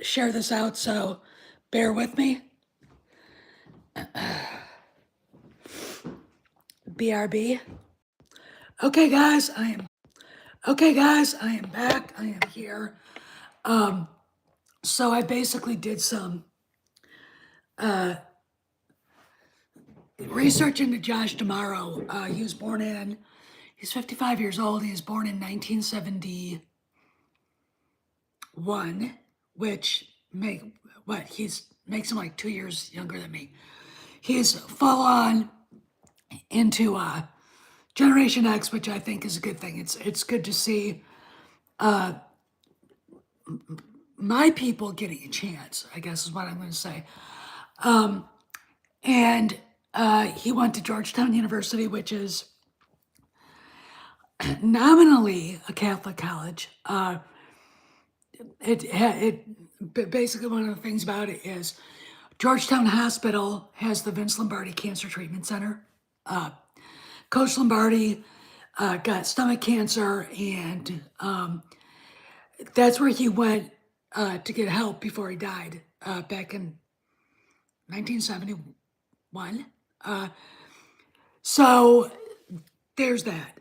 share this out, so bear with me. BRB. Okay, guys, I am back. I am here. So I basically did some research into Josh D'Amaro. He's 55 years old. He was born in 1971, which makes him like 2 years younger than me. He's full on into Generation X, which I think is a good thing. It's good to see my people getting a chance, I guess is what I'm going to say. And he went to Georgetown University, which is nominally a Catholic college. Basically one of the things about it is Georgetown Hospital has the Vince Lombardi Cancer Treatment Center. Coach Lombardi got stomach cancer, and that's where he went to get help before he died back in 1971. So there's that.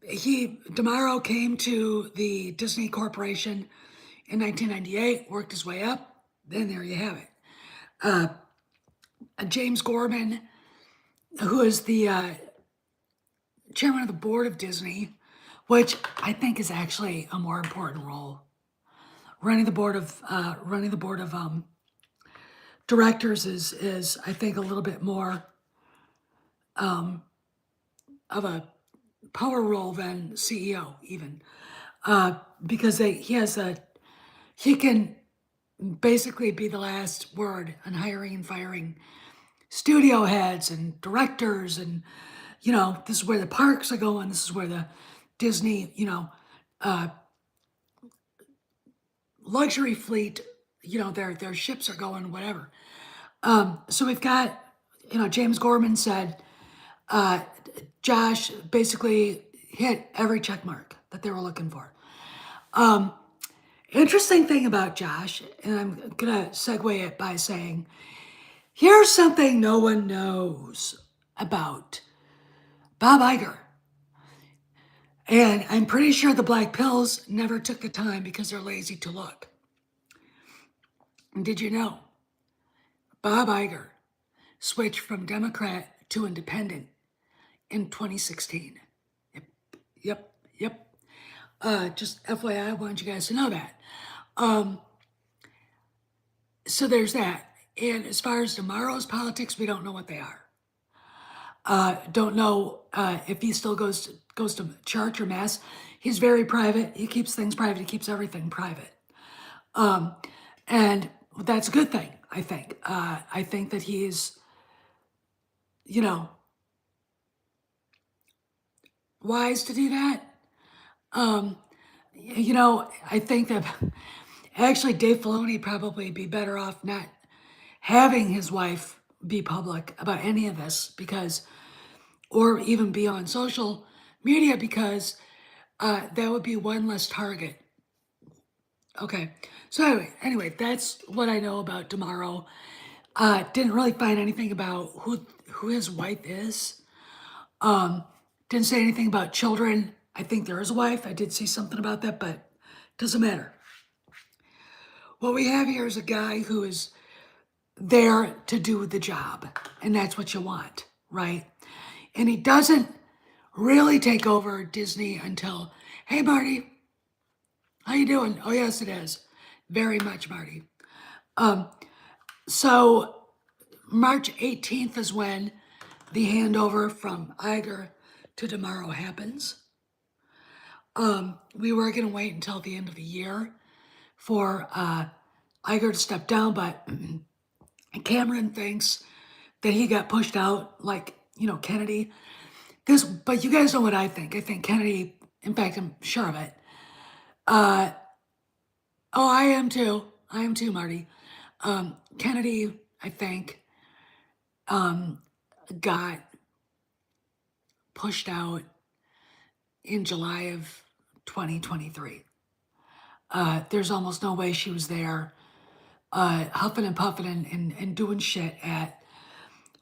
D'Amaro came to the Disney Corporation in 1998, worked his way up, then there you have it. James Gorman, who is the chairman of the board of Disney, which I think is actually a more important role. Running the board of directors is I think a little bit more of a power role than CEO even, because he can basically be the last word on hiring and firing studio heads and directors, and this is where the parks are going, this is where the Disney luxury fleet, their ships are going, whatever. So we've got, James Gorman said Josh basically hit every check mark that they were looking for. Interesting thing about Josh, and I'm gonna segue it by saying, here's something no one knows about Bob Iger. And I'm pretty sure the black pills never took the time because they're lazy to look. And did you know Bob Iger switched from Democrat to Independent in 2016? Yep. Just FYI, I wanted you guys to know that. So there's that. And as far as D'Amaro's politics, we don't know what they are. Don't know if he still goes to church or mass. He's very private. He keeps things private. He keeps everything private. And that's a good thing, I think. I think that he's, wise to do that. I think that actually Dave Filoni probably be better off not having his wife be public about any of this, because, or even be on social media, because that would be one less target. Okay, so anyway, that's what I know about D'Amaro. Didn't really find anything about who his wife is. Didn't say anything about children. I think there is a wife. I did see something about that, but doesn't matter. What we have here is a guy who is there to do the job, and that's what you want, right? And he doesn't really take over Disney until, hey, Marty, how you doing? Oh, yes, it is. Very much, Marty. So March 18th is when the handover from Iger to D'Amaro happens. We were going to wait until the end of the year for Iger to step down, but Cameron thinks that he got pushed out like, Kennedy. But you guys know what I think. I think Kennedy, in fact, I'm sure of it. Oh, I am too. Marty. Kennedy, I think, got pushed out in July of 2023. There's almost no way she was there, huffing and puffing and doing shit at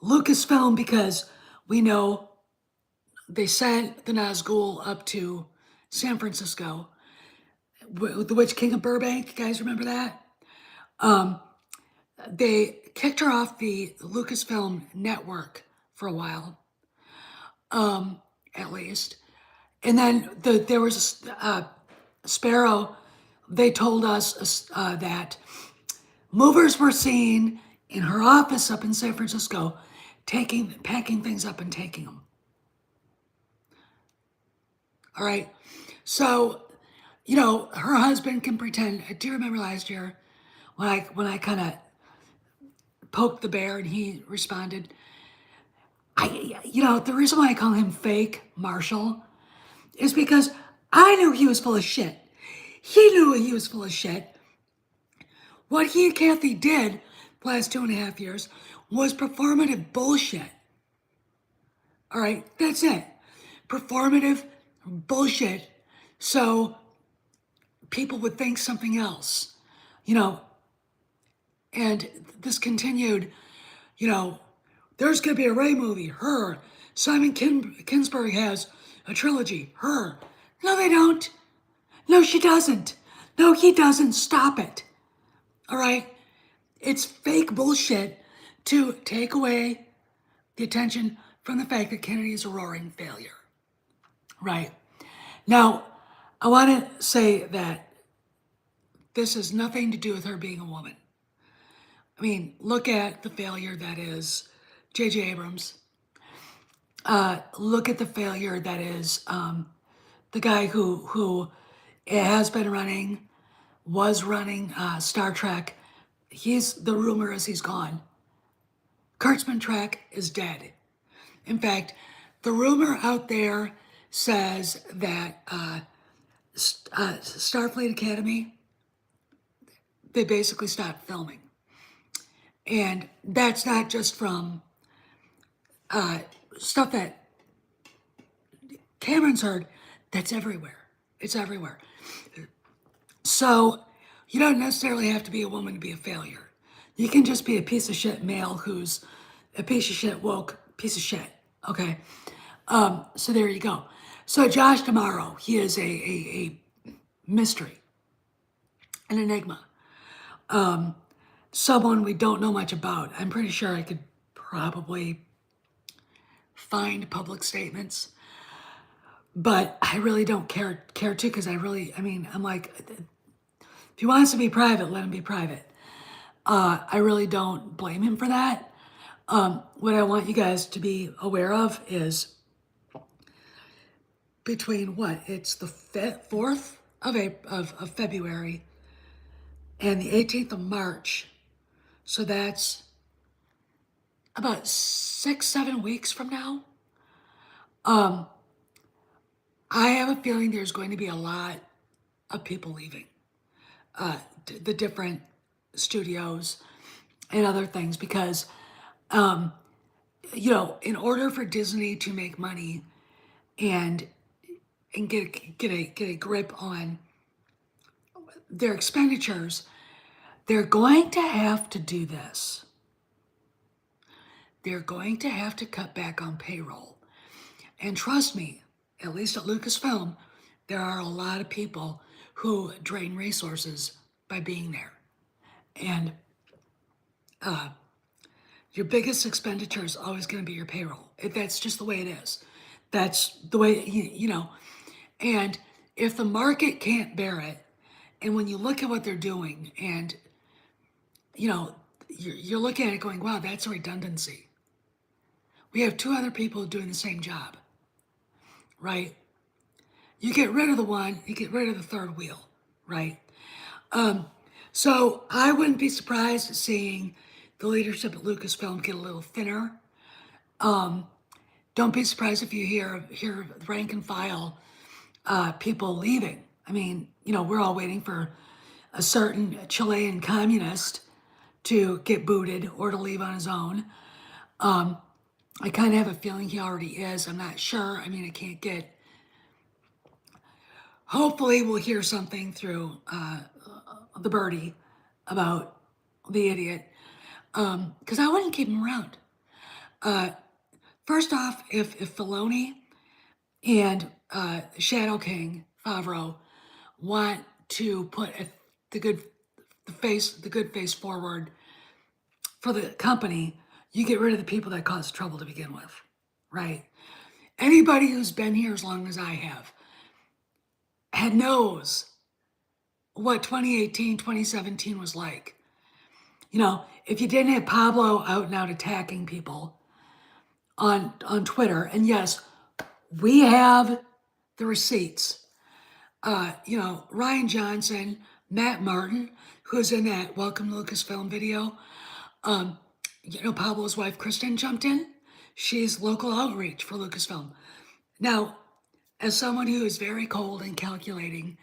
Lucasfilm because we know they sent the Nazgul up to San Francisco, the Witch King of Burbank. You guys remember that? They kicked her off the Lucasfilm network for a while, at least. And then there was Sparrow. They told us that movers were seen in her office up in San Francisco, packing things up and taking them. All right. So, her husband can pretend. Do you remember last year when I kind of poked the bear and he responded? The reason why I call him fake Marshall is because I knew he was full of shit. He knew he was full of shit. What he and Kathy did the last 2.5 years was performative bullshit. All right, that's it. Performative bullshit. So people would think something else, and this continued, there's going to be a Ray movie, her. Simon Kinberg has a trilogy, her. No, they don't. No, she doesn't. No, he doesn't. Stop it. All right? It's fake bullshit to take away the attention from the fact that Kennedy is a roaring failure. Right. Now, I want to say that this has nothing to do with her being a woman. I mean, look at the failure that is J.J. Abrams. Look at the failure that is the guy who has been running, was running Star Trek. The rumor is he's gone. Kurtzman Trek is dead. In fact, the rumor out there says that Starfleet Academy, they basically stopped filming. And that's not just from stuff that Cameron's heard, that's everywhere. It's everywhere. So you don't necessarily have to be a woman to be a failure. You can just be a piece of shit male who's a piece of shit woke piece of shit. Okay. So there you go. So Josh D'Amaro, he is a mystery, an enigma. Someone we don't know much about. I'm pretty sure I could probably find public statements, but I really don't care to because I'm like, if he wants to be private, let him be private. I really don't blame him for that. What I want you guys to be aware of is between it's the 4th of February and the 18th of March. So that's about 6-7 weeks from now. I have a feeling there's going to be a lot of people leaving the different studios and other things because, in order for Disney to make money and get a grip on their expenditures, they're going to have to do this. They're going to have to cut back on payroll. And trust me, at least at Lucasfilm, there are a lot of people who drain resources by being there. And your biggest expenditure is always going to be your payroll. That's just the way it is. That's the way, And if the market can't bear it, and when you look at what they're doing, and, you're looking at it going, wow, that's a redundancy. We have 2 other people doing the same job, right? You get rid of the one, you get rid of the third wheel, right? So I wouldn't be surprised seeing the leadership at Lucasfilm get a little thinner. Don't be surprised if you hear rank and file people leaving. I mean, we're all waiting for a certain Chilean communist to get booted or to leave on his own. I kind of have a feeling he already is. I'm not sure. I mean, I can't get hopefully we'll hear something through the birdie about the idiot. Because I wouldn't keep him around. First off, if Filoni and Shadow King Favreau want to put the good the good face forward for the company, you get rid of the people that cause trouble to begin with, right? Anybody who's been here as long as I have had knows what 2018, 2017 was like. You know, if you didn't have Pablo out and out attacking people on Twitter, and yes, we have the receipts. You know, Ryan Johnson, Matt Martin, who's in that Welcome to Lucasfilm video. You know, Pablo's wife, Kristen, jumped in. She's local outreach for Lucasfilm. Now, as someone who is very cold and calculating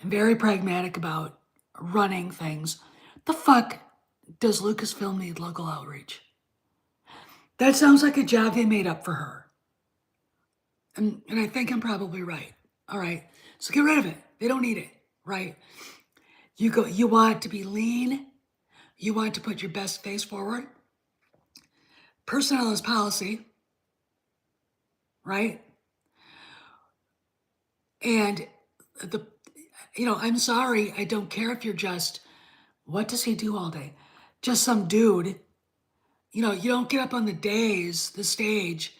and very pragmatic about running things, the fuck does Lucasfilm need local outreach? That sounds like a job they made up for her. And I think I'm probably right. All right. So get rid of it. They don't need it, right? You want to be lean, you want to put your best face forward. Personnel is policy, right? And the you know, I'm sorry, I don't care if you're just what does he do all day? Just some dude. You know, you don't get up on the stage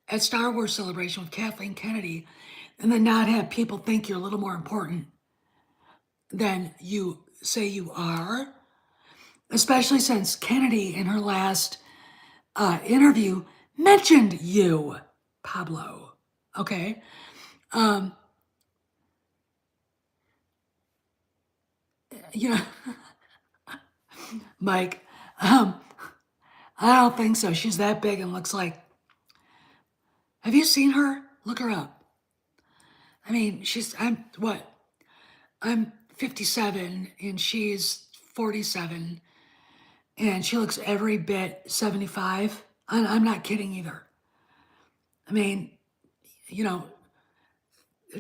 at Star Wars Celebration with Kathleen Kennedy and then not have people think you're a little more important than you say you are. Especially since Kennedy in her last interview mentioned you, Pablo. Okay. Um, you know, Mike, um, I don't think so. She's that big and looks like. Have you seen her? Look her up. I mean, I'm 57 and she's 47 and she looks every bit 75. I'm not kidding either. I mean, you know,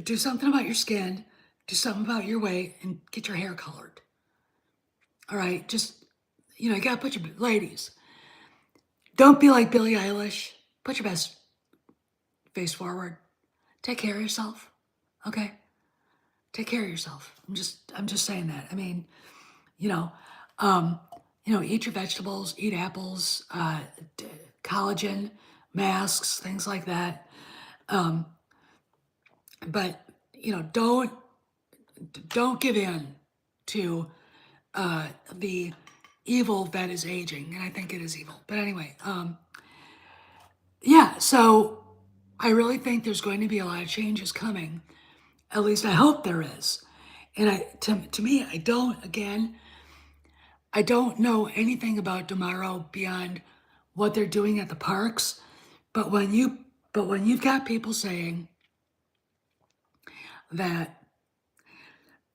do something about your skin, do something about your weight, and get your hair colored. All right, just, you know, you gotta put your, ladies, don't be like Billie Eilish. Put your best face forward. Take care of yourself, okay? Take care of yourself. I'm just saying that. I mean, you know, um, eat your vegetables, eat apples, collagen, masks, things like that. Um, but you know, don't give in to the evil that is aging, and I think it is evil. But anyway, yeah. So I really think there's going to be a lot of changes coming. At least I hope there is. And to me, I don't know anything about tomorrow beyond what they're doing at the parks. But when you've got people saying that,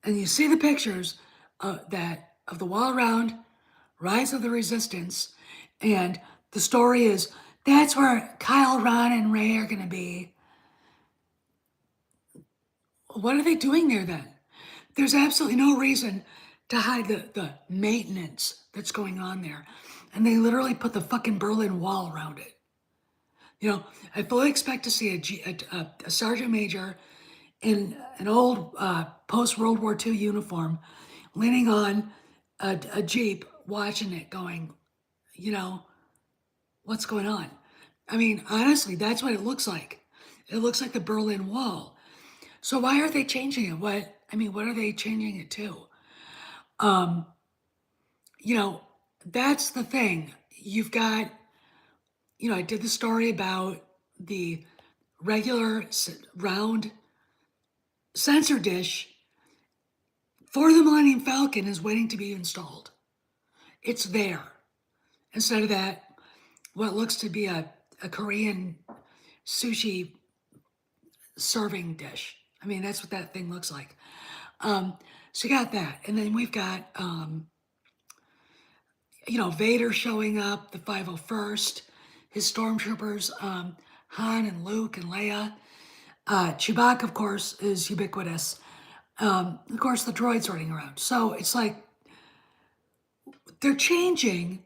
and you see the pictures of the wall around Rise of the Resistance, and the story is that's where Kyle, Ron, and Ray are going to be. What are they doing there then? There's absolutely no reason to hide the maintenance that's going on there. And they literally put the fucking Berlin Wall around it. You know, I fully expect to see a sergeant major in an old post World War II uniform leaning on a Jeep watching it going, you know, what's going on? I mean, honestly, that's what it looks like. It looks like the Berlin Wall. So why are they changing it? What are they changing it to? You know, that's the thing. You've got, you know, I did the story about the regular round sensor dish for the Millennium Falcon is waiting to be installed. It's there. Instead of that, what looks to be a Korean sushi serving dish. I mean, that's what that thing looks like. So you got that. And then we've got, you know, Vader showing up, the 501st, his stormtroopers, Han and Luke and Leia. Chewbacca, of course, is ubiquitous. Of course, the droid's running around. So it's like they're changing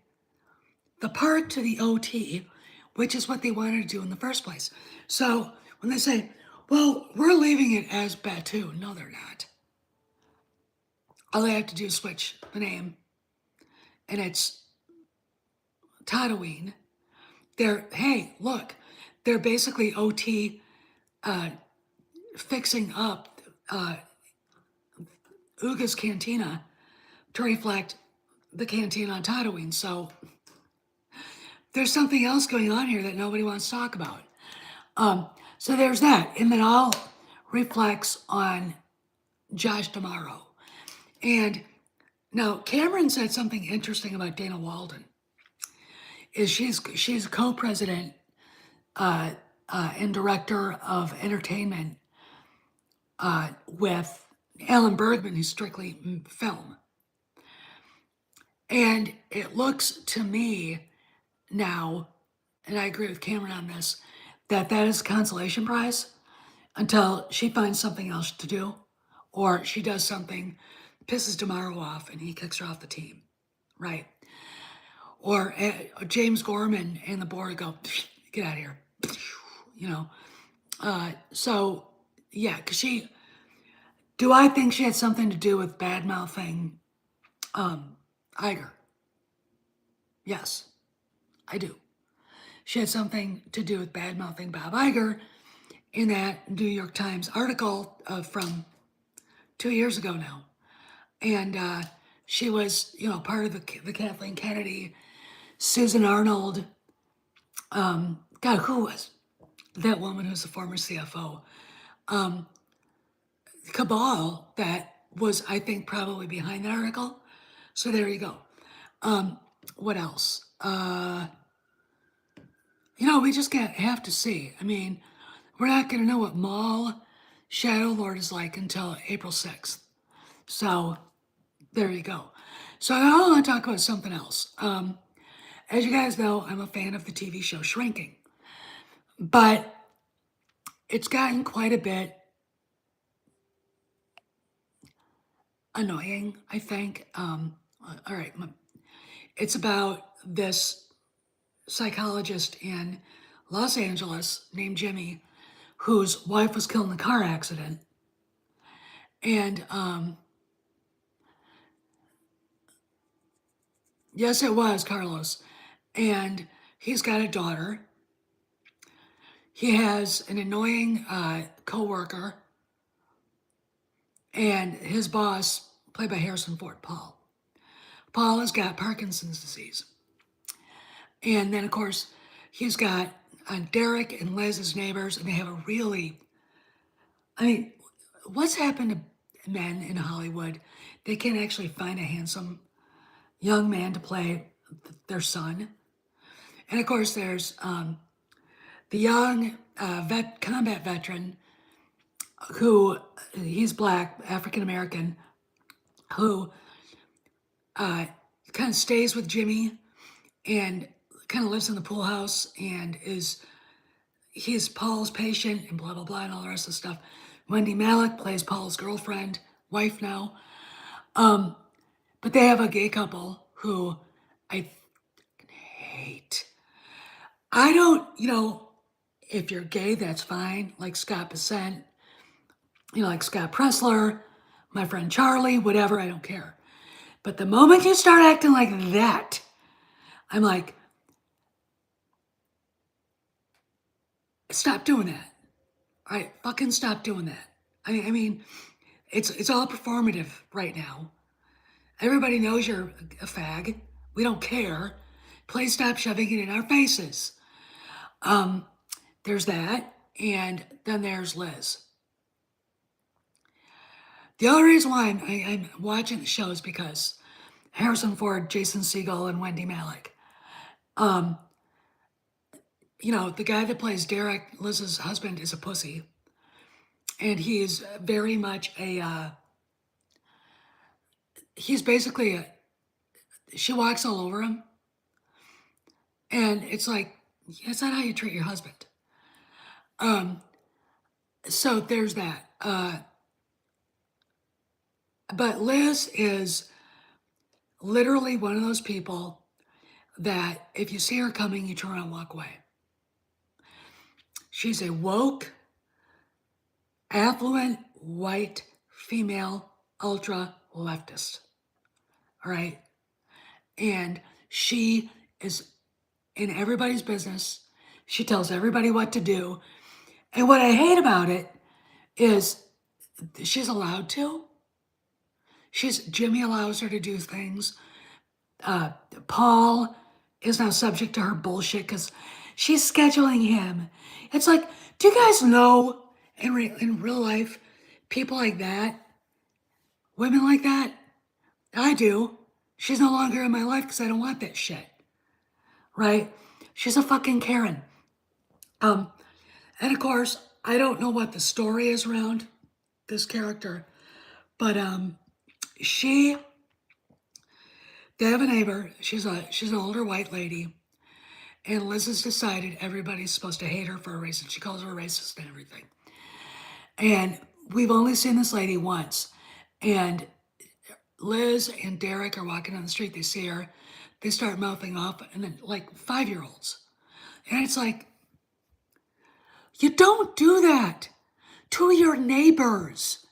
the part to the OT, which is what they wanted to do in the first place. So when they say, well, we're leaving it as Batu, no, they're not. All they have to do is switch the name, and it's Tatooine. Hey, look, they're basically OT fixing up Uga's Cantina to reflect the cantina on Tatooine. So there's something else going on here that nobody wants to talk about. So there's that, and it all reflects on Josh Damaro. And now Cameron said something interesting about Dana Walden. Is she's co-president and director of entertainment with Alan Bergman, who's strictly film. And it looks to me now, and I agree with Cameron on this, that is a consolation prize until she finds something else to do, or she does something, pisses Damaro off, and he kicks her off the team, right? Or James Gorman and the board go, get out of here, you know. So yeah, because do I think she had something to do with bad mouthing Iger? Yes, I do. She had something to do with bad mouthing Bob Iger in that New York Times article from 2 years ago now. And she was, part of the Kathleen Kennedy, Susan Arnold, God, who was that woman who's the former CFO? Cabal that was, I think, probably behind that article. So there you go. What else? We just have to see. I mean, we're not going to know what Maul Shadow Lord is like until April 6th. So there you go. So I want to talk about something else. As you guys know, I'm a fan of the TV show Shrinking, but it's gotten quite a bit annoying, I think. All right, it's about this psychologist in Los Angeles named Jimmy, whose wife was killed in a car accident. And yes, it was Carlos. And he's got a daughter. He has an annoying co-worker, and his boss, played by Harrison Ford, Paul. Paul has got Parkinson's disease. And then, of course, he's got Derek and Liz as neighbors, and they have a really, what's happened to men in Hollywood? They can't actually find a handsome young man to play their son. And of course, there's the young combat veteran who, he's black, African American, who kind of stays with Jimmy and kind of lives in the pool house and he's Paul's patient and blah, blah, blah, and all the rest of the stuff. Wendy Malick plays Paul's girlfriend, wife now. But they have a gay couple who I hate. I don't, if you're gay, that's fine. Like Scott Bissent, like Scott Pressler, my friend Charlie, whatever, I don't care. But the moment you start acting like that, I'm like, stop doing that. All right, fucking stop doing that. I mean, it's all performative right now. Everybody knows you're a fag. We don't care. Please stop shoving it in our faces. There's that, and then there's Liz. The only reason why I'm watching the show is because Harrison Ford, Jason Segel, and Wendy Malick. The guy that plays Derek, Liz's husband, is a pussy. And he is very much he's basically she walks all over him. And it's like, that's not how you treat your husband. So there's that. But Liz is literally one of those people that if you see her coming, you turn around and walk away. She's a woke, affluent, white, female, ultra leftist. All right. And she is in everybody's business. She tells everybody what to do. And what I hate about it is she's allowed to. Jimmy allows her to do things. Paul is now subject to her bullshit because she's scheduling him. It's like, do you guys know in real life people like that, women like that? I do. She's no longer in my life because I don't want that shit, right? She's a fucking Karen. And of course, I don't know what the story is around this character, but they have a neighbor. She's an older white lady, and Liz has decided everybody's supposed to hate her for a reason. She calls her a racist and everything. And we've only seen this lady once, and Liz and Derek are walking down the street. They see her, they start mouthing off, and then like 5-year-olds, and it's like, you don't do that to your neighbors.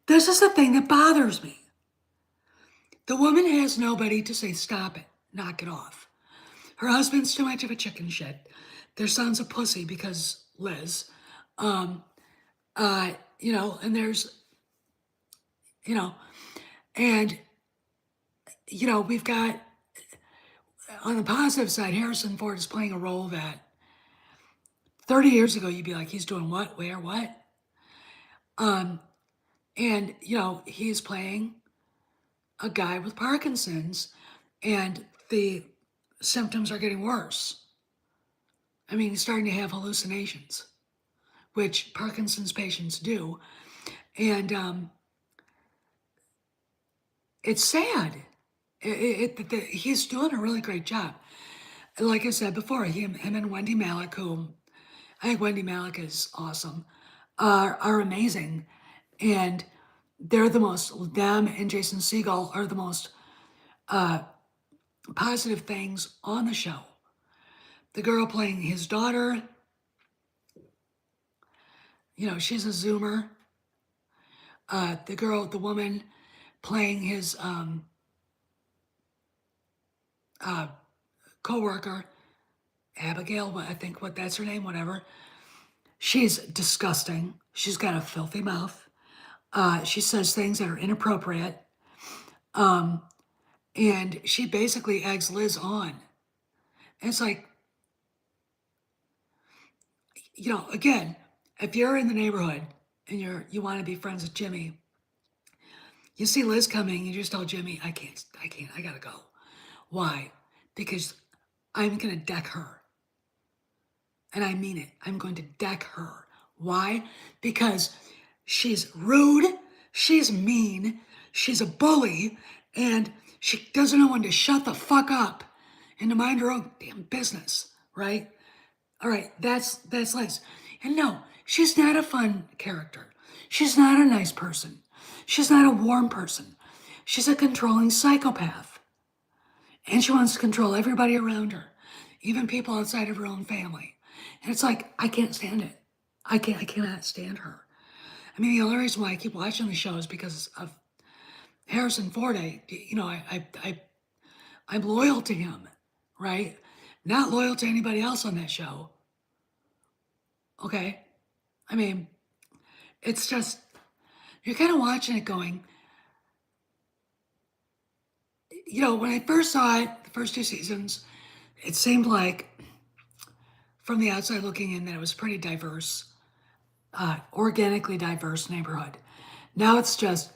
This is the thing that bothers me. The woman has nobody to say, stop it, knock it off. Her husband's too much of a chicken shit. Their son's a pussy because Liz. And there's, and, we've got, on the positive side, Harrison Ford is playing a role that 30 years ago, you'd be like, he's doing what, where, what? And, he's playing a guy with Parkinson's, and the symptoms are getting worse. I mean, he's starting to have hallucinations, which Parkinson's patients do. And it's sad. He's doing a really great job. Like I said before, him and Wendy Malick, who I think Wendy Malick is awesome, are amazing. And them and Jason Segel are the most positive things on the show. The girl playing his daughter, she's a Zoomer. The woman playing his co-worker, Abigail, I think that's her name, whatever. She's disgusting. She's got a filthy mouth. She says things that are inappropriate. And she basically eggs Liz on. And it's like, again, if you're in the neighborhood and you want to be friends with Jimmy, you see Liz coming, you just tell Jimmy, I can't, I gotta go. Why? Because I'm gonna deck her. And I mean it, I'm going to deck her. Why? Because she's rude, she's mean, she's a bully, and she doesn't know when to shut the fuck up and to mind her own damn business, right? All right, that's Liz. And no, she's not a fun character. She's not a nice person. She's not a warm person. She's a controlling psychopath. And she wants to control everybody around her, even people outside of her own family. And it's like, I can't stand it. I cannot stand her. I mean, the only reason why I keep watching the show is because of Harrison Ford. I'm loyal to him, right? Not loyal to anybody else on that show. Okay? I mean, it's just, you're kind of watching it going, when I first saw it, the first 2 seasons, it seemed like, from the outside looking in, that it was pretty diverse, organically diverse neighborhood. Now it's just,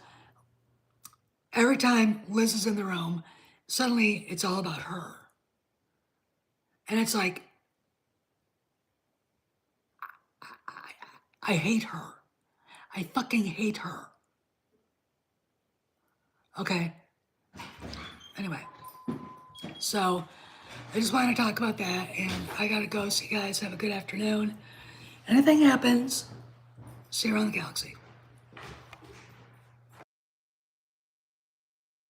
every time Liz is in the room, suddenly it's all about her. And it's like, I hate her. I fucking hate her. Okay? Anyway, so I just wanted to talk about that, and I gotta go. So you guys have a good afternoon. Anything happens, see you around the galaxy.